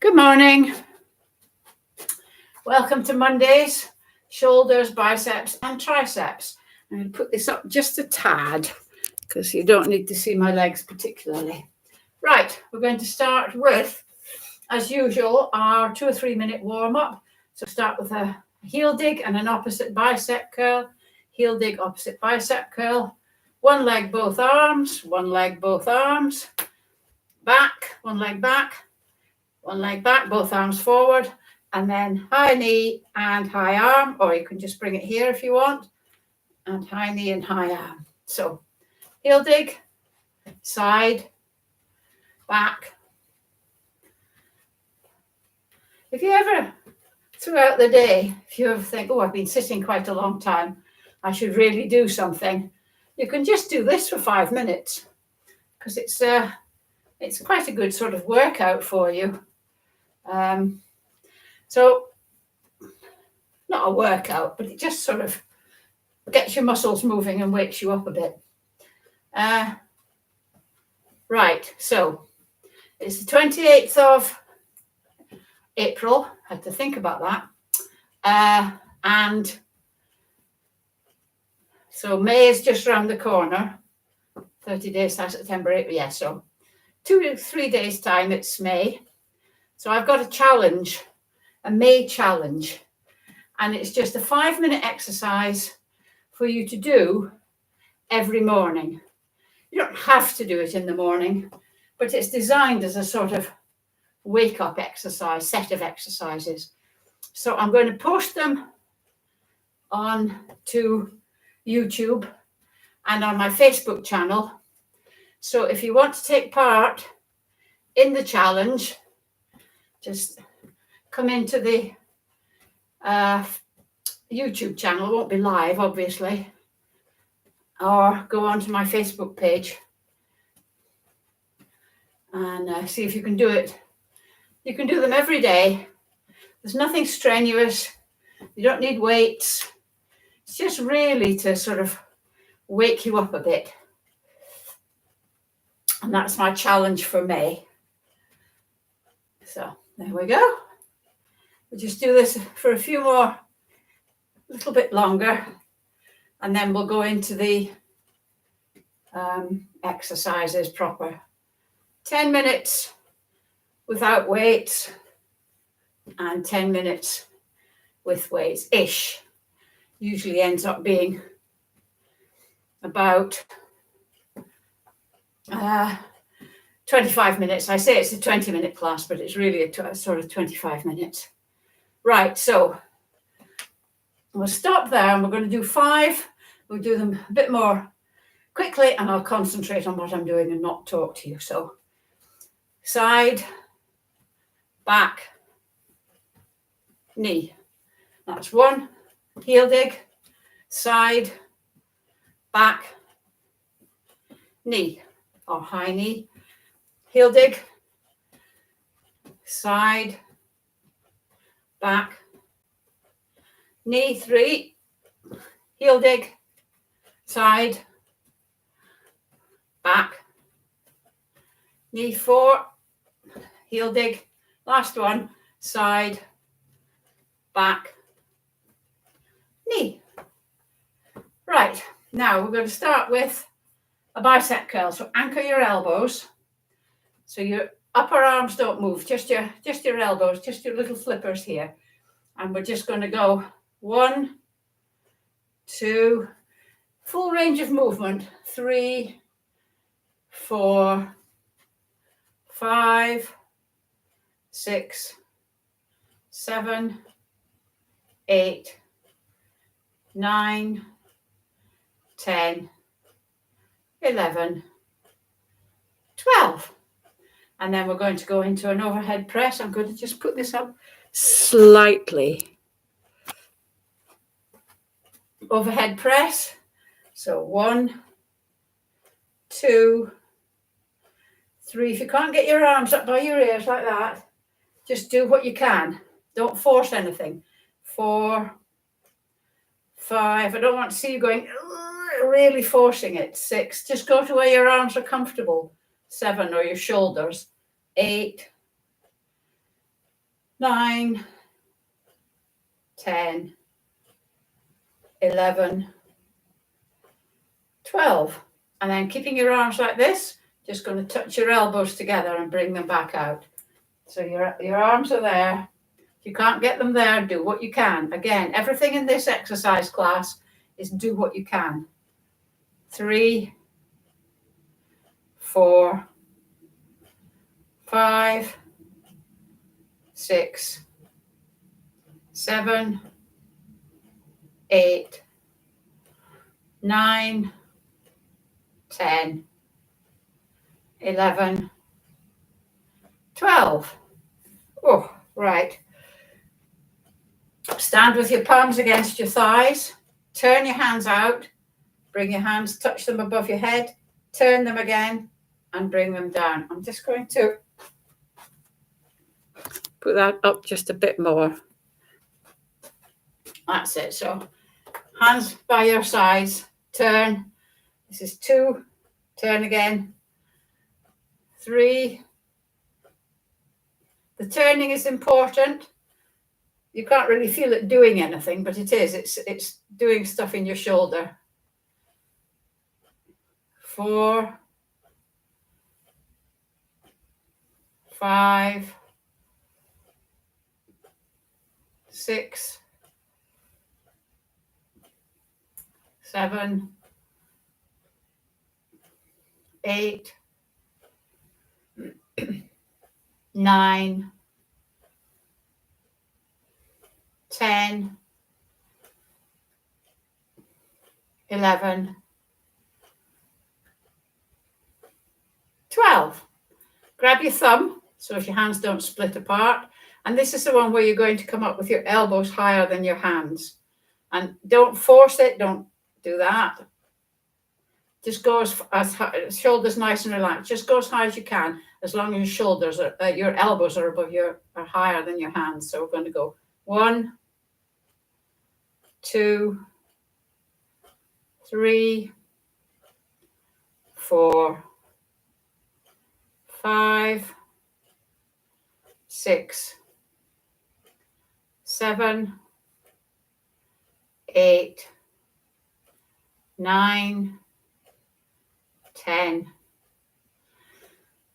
Good morning. Welcome to Monday's shoulders, biceps and triceps. I'm going to put this up just a tad because you don't need to see my legs particularly. Right, we're going to start with, as usual, our 2 or 3 minute warm up. So start with a heel dig and an opposite bicep curl. Heel dig, opposite bicep curl. One leg, both arms. One leg, both arms. Back, one leg back. One leg back, both arms forward, and then high knee and high arm, or you can just bring it here if you want, and high knee and high arm. So heel dig, side, back. If you ever, throughout the day, if you ever think, oh, I've been sitting quite a long time, I should really do something, you can just do this for 5 minutes because it's quite a good sort of workout for you. So not a workout, but it just sort of gets your muscles moving and wakes you up a bit. Right, so it's the 28th of April. I had to think about that. And so May is just around the corner. 30 days, September, April. Yeah, so 2 to 3 days time, it's May. So I've got a challenge, a May challenge, and it's just a 5-minute exercise for you to do every morning. You don't have to do it in the morning, but it's designed as a sort of wake-up exercise, set of exercises. So I'm going to post them on to YouTube and on my Facebook channel. So if you want to take part in the challenge, just come into the YouTube channel. It won't be live, obviously, or go onto my Facebook page and see if you can do it. You can do them every day. There's nothing strenuous. You don't need weights. It's just really to sort of wake you up a bit. And that's my challenge for May. So there we go. We'll just do this for a few more, a little bit longer, and then we'll go into the exercises proper. 10 minutes without weights and 10 minutes with weights-ish. Usually ends up being about 25 minutes. I say it's a 20-minute class, but it's really a sort of 25 minutes. Right, so we'll stop there and we're going to do 5. We'll do them a bit more quickly and I'll concentrate on what I'm doing and not talk to you. So side, back, knee. That's 1. Heel dig, side, back, knee, or high knee. Heel dig, side, back, knee. 3, heel dig, side, back, knee. 4, heel dig, last one, side, back, knee. Right, now we're going to start with a bicep curl. So anchor your elbows. So your upper arms don't move, just your elbows, just your little flippers here. And we're just going to go 1, 2, full range of movement, 3, 4, 5, 6, 7, 8, 9, 10, 11, 12. And then we're going to go into an overhead press. I'm going to just put this up slightly. Overhead press. So 1, 2, 3. If you can't get your arms up by your ears like that, just do what you can. Don't force anything. 4, 5. I don't want to see you going really forcing it. 6. Just go to where your arms are comfortable. 7, or your shoulders. 8, 9, 10, 11, 12. And then keeping your arms like this, just going to touch your elbows together and bring them back out. So your arms are there. If you can't get them there, do what you can. Again, everything in this exercise class is do what you can. 3, 4, 5, 6, 7, 8, 9, 10, 11, 12. Oh, right. Stand with your palms against your thighs. Turn your hands out. Bring your hands, touch them above your head. Turn them again and bring them down. I'm just going to put that up just a bit more. That's it. So hands by your sides. Turn. This is 2. Turn again. 3. The turning is important. You can't really feel it doing anything, but it is. It's doing stuff in your shoulder. 4, 5, 6, 7, 8, 9, 10, 11, 12. Grab your thumb so if your hands don't split apart. And this is the one where you're going to come up with your elbows higher than your hands. And don't force it. Don't do that. Just go as high, shoulders nice and relaxed. Just go as high as you can, as long as your shoulders are, your elbows are above are higher than your hands. So we're going to go 1, 2, 3, 4, 5, 6, 7, 8, 9, 10,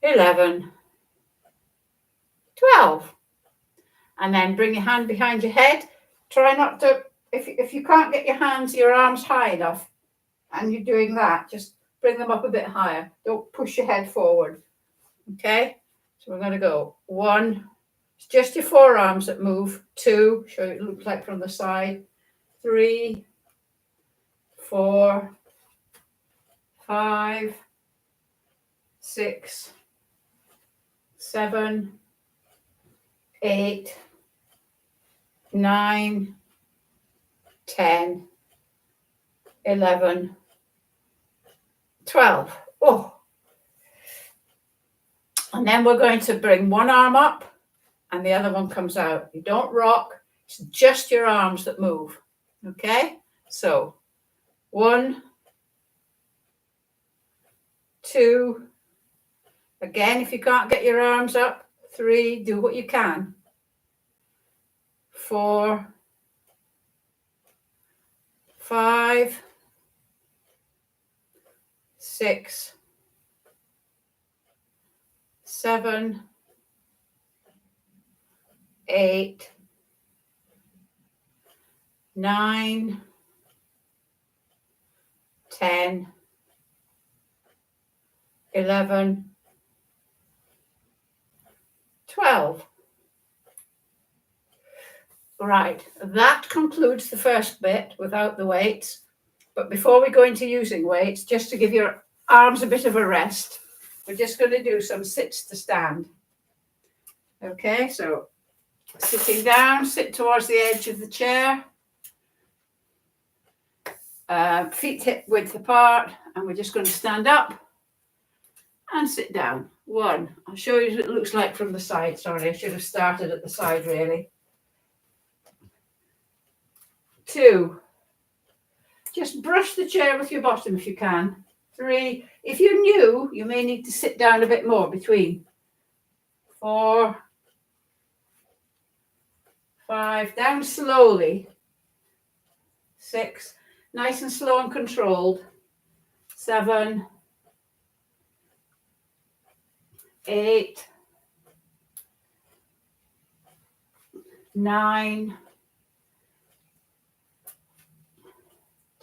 11, 12. And then bring your hand behind your head. Try not to, if you can't get your arms high enough and you're doing that, just bring them up a bit higher. Don't push your head forward. Okay? So we're going to go 1. It's just your forearms that move. 2, show you what it looks like from the side. 3, 4, 5, 6, 7, 8, 9, 10, 11, 12. Oh. And then we're going to bring one arm up and the other one comes out. You don't rock. It's just your arms that move. Okay? So 1, 2. Again, if you can't get your arms up, 3. Do what you can. 4, 5, 6, 7, 8, 9, 10, 11, 12. Right, that concludes the first bit without the weights. But before we go into using weights, just to give your arms a bit of a rest, we're just going to do some sits to stand. Okay, so sitting down, sit towards the edge of the chair. Feet hip width apart, and we're just going to stand up and sit down. 1, I'll show you what it looks like from the side. Sorry, I should have started at the side really. 2, just brush the chair with your bottom if you can. 3, if you're new, you may need to sit down a bit more between. 4, 5, down slowly. 6, nice and slow and controlled. 7, 8, 9,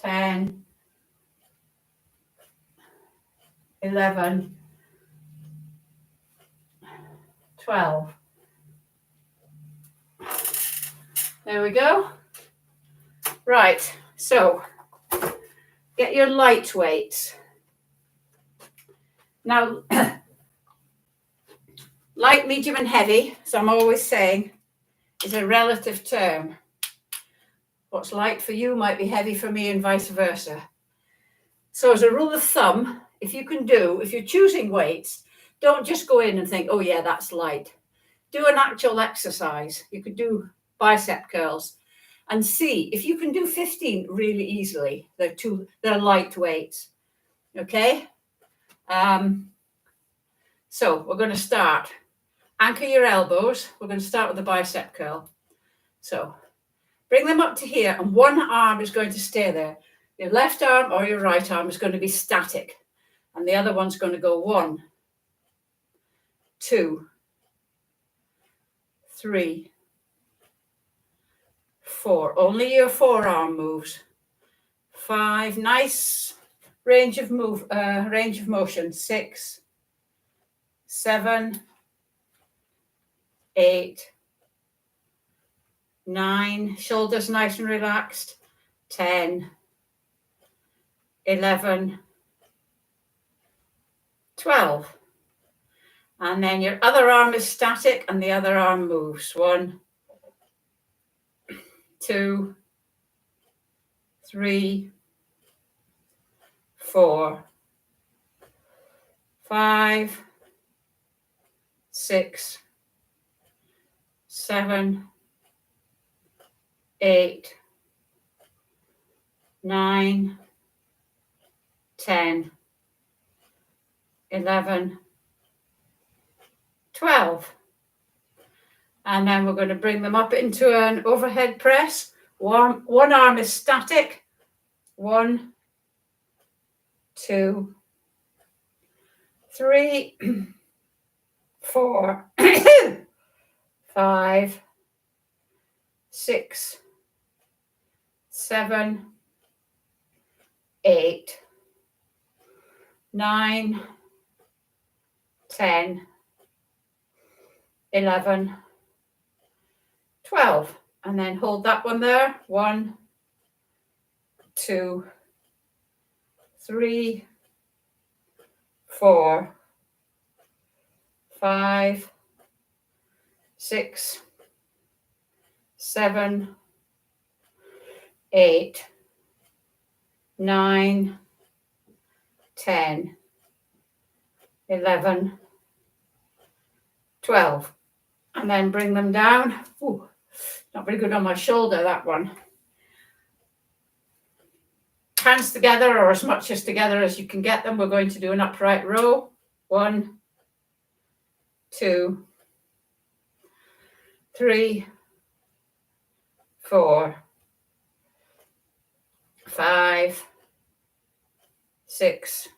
10, 11, 12. There we go. Right, so get your light weights. Now, light, medium, and heavy, so I'm always saying, is a relative term. What's light for you might be heavy for me and vice versa. So as a rule of thumb, if you're choosing weights, don't just go in and think, oh yeah, that's light. Do an actual exercise. You could do bicep curls and see if you can do 15 really easily. They're light weights. Okay. So we're going to start. Anchor your elbows. We're going to start with the bicep curl. So bring them up to here, and one arm is going to stay there. Your left arm or your right arm is going to be static, and the other one's going to go 1, 2, 3, 4. Only your forearm moves. 5. Nice range of motion. 6, 7, 8, 9. Shoulders nice and relaxed. 10, 11, 12. And then your other arm is static and the other arm moves. 1, 2, 3, 4, 5, 6, 7, 8, 9, 10, 11, 12. And then we're going to bring them up into an overhead press. One arm is static. 1, 2, 3, 4, 5, 6, 7, 8, 9, 10, 11, 12. And then hold that one there. 1, 2, 3, 4, 5, 6, 7, 8, 9, 10, 11, 12. And then bring them down. Ooh, not very good on my shoulder, that one. Hands together, or as much as together as you can get them. We're going to do an upright row. 1, 2, 3, 4, 5, 6,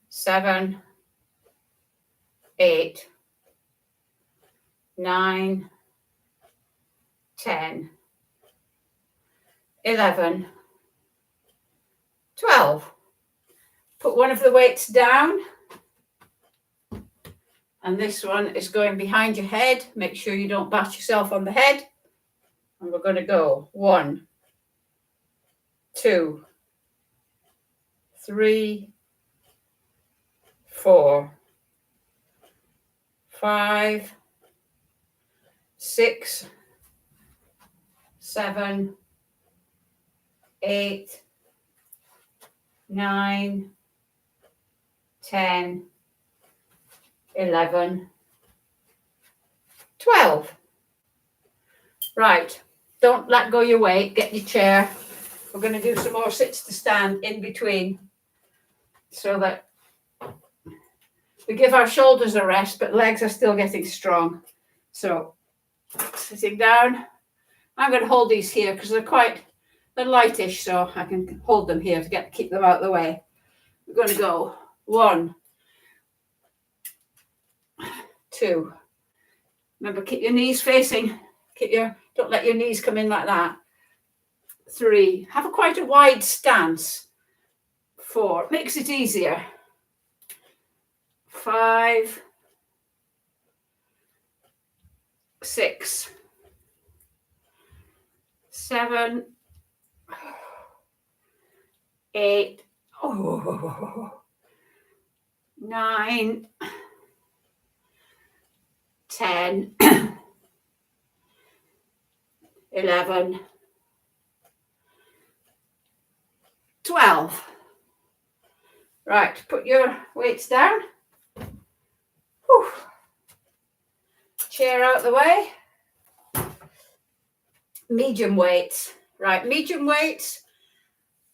7, 8, 9, 10, 11, 12. Put one of the weights down, and this one is going behind your head. Make sure you don't bash yourself on the head. And we're going to go 1, 2, 3, 4, 5, 6, 7, 8, 9, 10, 11, 12. Right, don't let go your weight. Get your chair. We're going to do some more sits to stand in between so that we give our shoulders a rest, but legs are still getting strong. So Sitting down. I'm going to hold these here because they're lightish, so I can hold them here to keep them out of the way. We're going to go 1, 2. Remember, keep your knees facing. Don't let your knees come in like that. 3. Have quite a wide stance. 4. Makes it easier. 5, 6, 7, 8, 9, 10, 11, 12. Right, put your weights down. Whew. Chair out the way. Medium weights. Right, medium weights.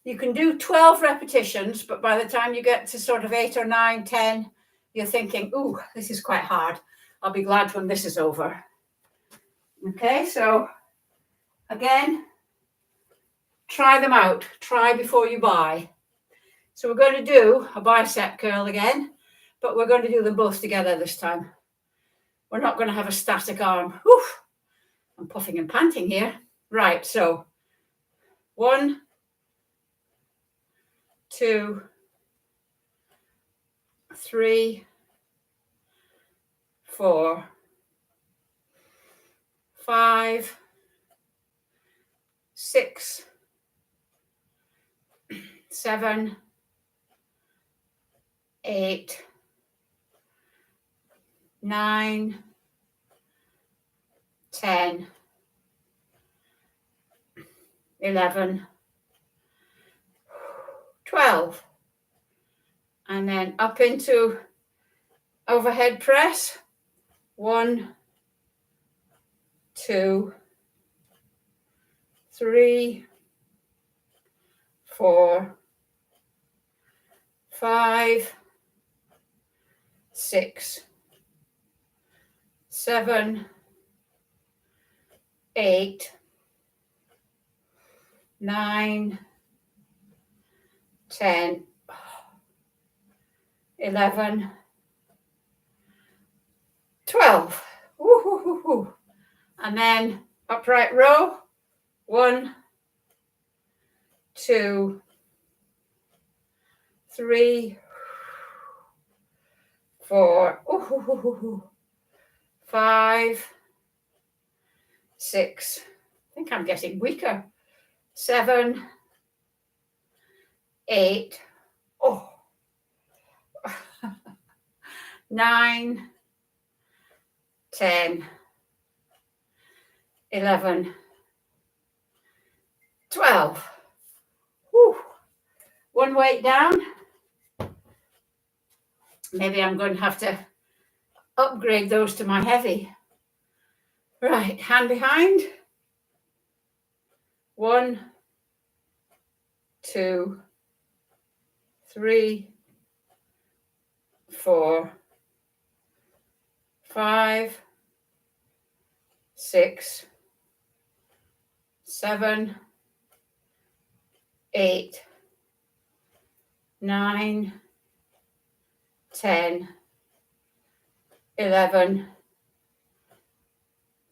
You can do 12 repetitions, but by the time you get to sort of 8 or 9, 10, you're thinking, ooh, this is quite hard. I'll be glad when this is over. Okay, so again, try them out. Try before you buy. So we're going to do a bicep curl again, but we're going to do them both together this time. We're not going to have a static arm. Whew, I'm puffing and panting here. Right, so 1, 2, 3, 4, 5, 6, 7, 8, 9, 10, 11, 12. And then up into overhead press. 1, 2, 3, 4, 5, 6, 7, 8, 9, 10, 11, 12. Woo-hoo-hoo-hoo. And then upright row. 1, 2, 3, 4, 5, 6. I think I'm getting weaker. 7, 8. 9, 10, 11, 12. Whew. One weight down. Maybe I'm going to have to upgrade those to my heavy. Right, hand behind. 1, 2, 3, 4, 5, 6, 7, 8, 9, 10, 11,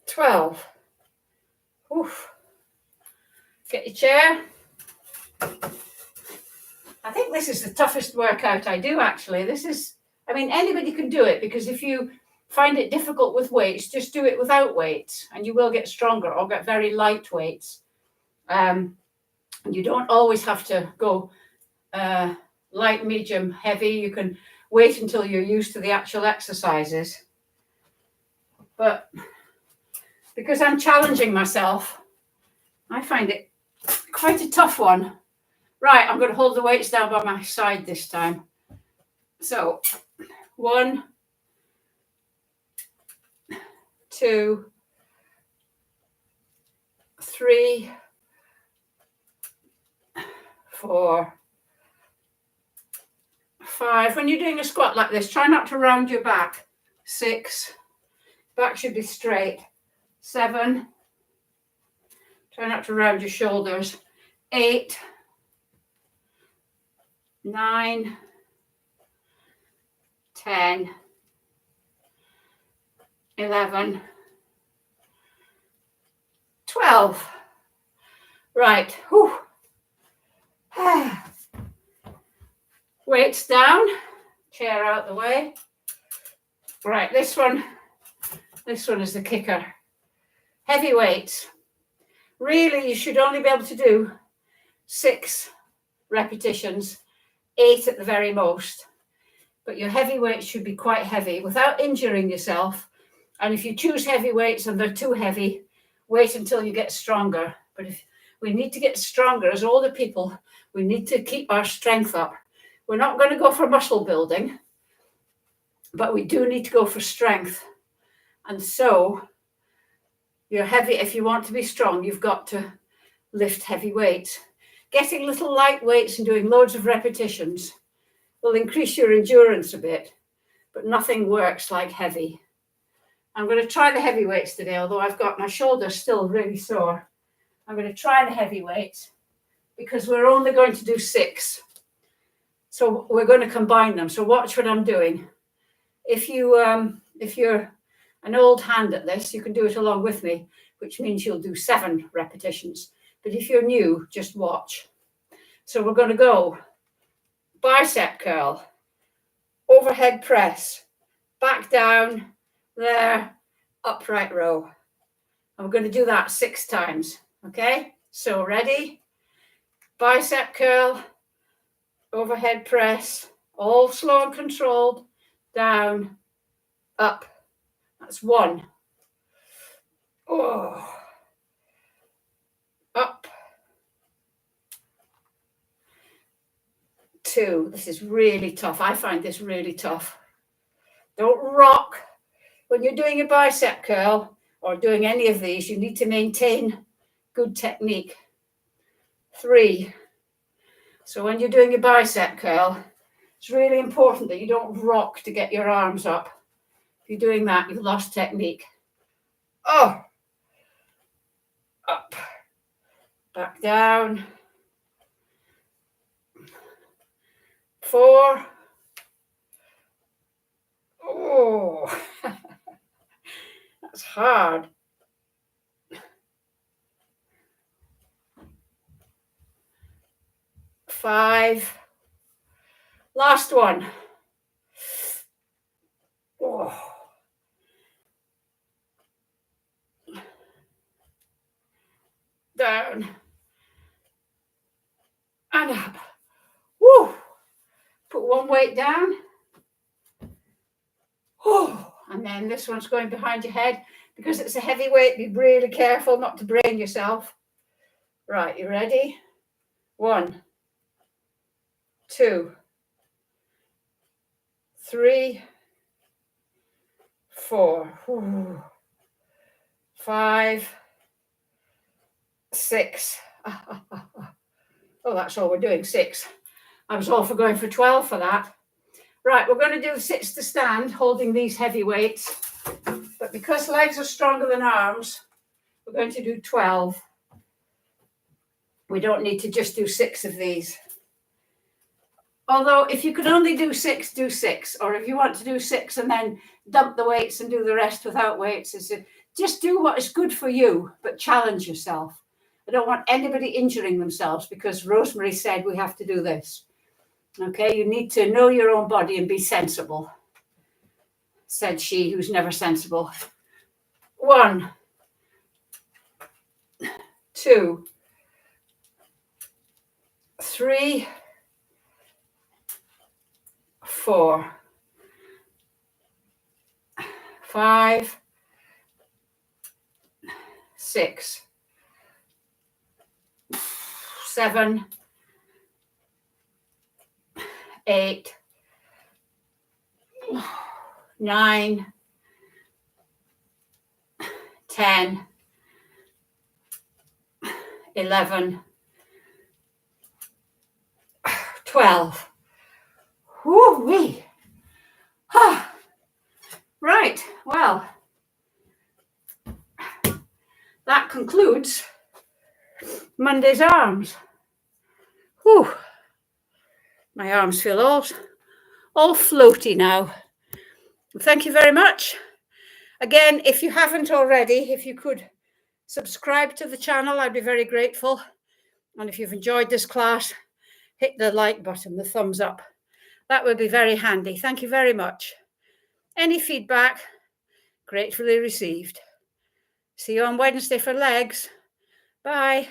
12. Oof. Get your chair. I think this is the toughest workout I do, actually. Anybody can do it, because if you find it difficult with weights, just do it without weights and you will get stronger, or get very light weights. You don't always have to go light, medium, heavy. You can wait until you're used to the actual exercises. But because I'm challenging myself, I find it quite a tough one. Right, I'm going to hold the weights down by my side this time. So 1, 2, 3, 4, 5. When you're doing a squat like this, try not to round your back. 6. Back should be straight. 7. Try not to round your shoulders. 8, 9, 10, 11, 12. Right. Whew. Weights down. Chair out the way. Right, this one is the kicker. Heavy weights. Really, you should only be able to do 6 repetitions, 8 at the very most. But your heavy weights should be quite heavy without injuring yourself. And if you choose heavy weights and they're too heavy, wait until you get stronger. But if we need to get stronger as older people, we need to keep our strength up. We're not going to go for muscle building, but we do need to go for strength. And so you're heavy. If you want to be strong, you've got to lift heavy weights. Getting little light weights and doing loads of repetitions will increase your endurance a bit, but nothing works like heavy. I'm going to try the heavy weights today, although I've got my shoulders still really sore. I'm going to try the heavy weights because we're only going to do 6. So we're going to combine them. So watch what I'm doing. If you're an old hand at this, you can do it along with me, which means you'll do 7 repetitions. But if you're new, just watch. So we're going to go bicep curl, overhead press, back down, there, upright row. And we're going to do that 6 times. Okay, so ready? Bicep curl, overhead press, all slow and controlled, down, up. That's 1. Oh, up. 2. This is really tough. I find this really tough. Don't rock. When you're doing a bicep curl or doing any of these, you need to maintain good technique. 3. So when you're doing a bicep curl, it's really important that you don't rock to get your arms up. If you're doing that, you've lost technique. Oh, up, back down. 4. Oh, that's hard. 5. Last one. Oh. Down and up. Woo. Put one weight down. Oh, and then this one's going behind your head. Because it's a heavy weight, be really careful not to brain yourself. Right, you ready? 1, 2, 3, 4, 5, 6. Oh, that's all we're doing, 6. I was all for going for 12 for that. Right, we're going to do sits to stand, holding these heavy weights. But because legs are stronger than arms, we're going to do 12. We don't need to just do 6 of these. Although if you could only do 6, do 6. Or if you want to do 6 and then dump the weights and do the rest without weights, just do what is good for you, but challenge yourself. I don't want anybody injuring themselves because Rosemary said we have to do this. Okay, you need to know your own body and be sensible, said she, who's never sensible. 1, 2, 3, 4, 5, 6, 7, 8, 9, 10, 11, 12. Woo-wee. Right, well, that concludes Monday's arms. Whew. My arms feel all floaty now. Thank you very much. Again, if you haven't already, if you could subscribe to the channel, I'd be very grateful. And if you've enjoyed this class, hit the like button, the thumbs up. That would be very handy. Thank you very much. Any feedback, gratefully received. See you on Wednesday for legs. Bye.